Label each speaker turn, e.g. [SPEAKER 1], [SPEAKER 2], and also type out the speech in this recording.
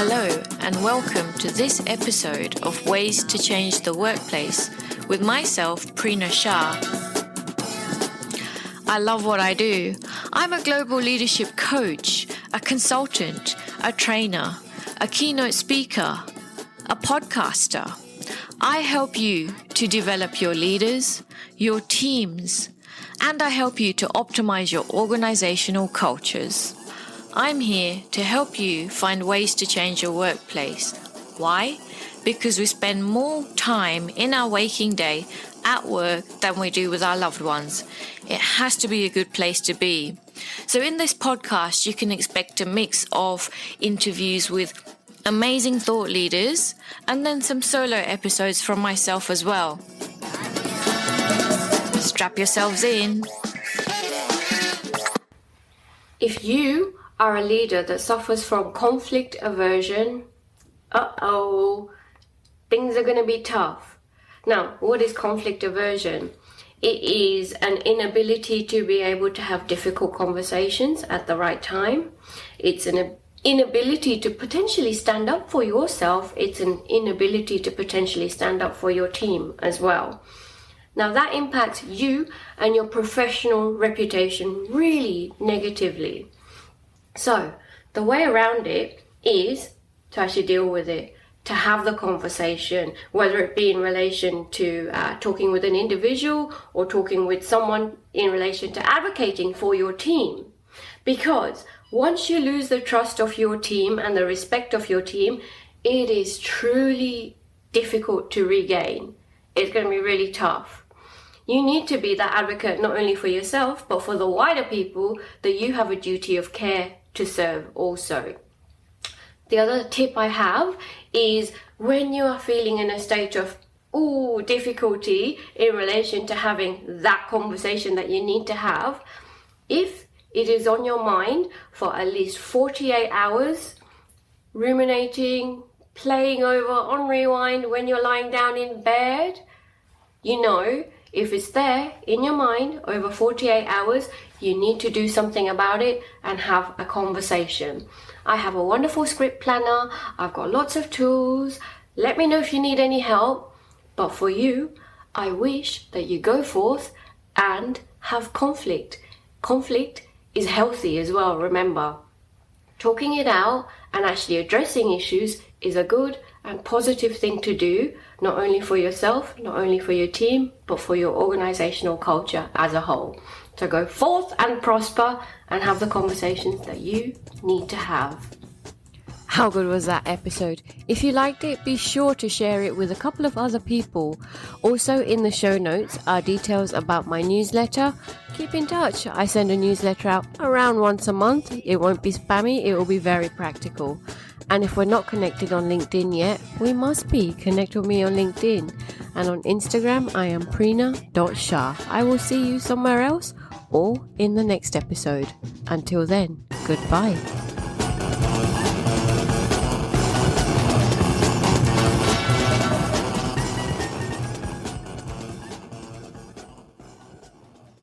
[SPEAKER 1] Hello and welcome to this episode of Ways to Change the Workplace with myself, Prina Shah. I love what I do. I'm a global leadership coach, a consultant, a trainer, a keynote speaker, a podcaster. I help you to develop your leaders, your teams, and I help you to optimize your organizational cultures. I'm here to help you find ways to change your workplace. Why? Because we spend more time in our waking day at work than we do with our loved ones. It has to be a good place to be. So in this podcast, you can expect a mix of interviews with amazing thought leaders and then some solo episodes from myself as well. Strap yourselves in. If you are a leader that suffers from conflict aversion, things are going to be tough. Now, what is conflict aversion? It is an inability to be able to have difficult conversations at the right time. It's an inability to potentially stand up for yourself. It's an inability to potentially stand up for your team as well. Now, that impacts you and your professional reputation really negatively. So, the way around it is to actually deal with it, to have the conversation, whether it be in relation to talking with an individual or talking with someone in relation to advocating for your team. Because once you lose the trust of your team and the respect of your team, it is truly difficult to regain. It's going to be really tough. You need to be that advocate not only for yourself, but for the wider people that you have a duty of care to serve also. The other tip I have is when you are feeling in a state of difficulty in relation to having that conversation that you need to have, if it is on your mind for at least 48 hours, ruminating, playing over on rewind when you're lying down in bed, if it's there in your mind over 48 hours, you need to do something about it and have a conversation. I have a wonderful script planner. I've got lots of tools. Let me know if you need any help. But for you, I wish that you go forth and have conflict. Conflict is healthy as well, remember. Talking it out and actually addressing issues is a good and positive thing to do, not only for yourself, not only for your team, but for your organizational culture as a whole. So go forth and prosper and have the conversations that you need to have. How good was that episode? If you liked it, be sure to share it with a couple of other people. Also in the show notes are details about my newsletter. Keep in touch. I send a newsletter out around once a month. It won't be spammy. It will be very practical. And if we're not connected on LinkedIn yet, we must be. Connect with me on LinkedIn. And on Instagram, I am prina.shah. I will see you somewhere else or in the next episode. Until then, goodbye.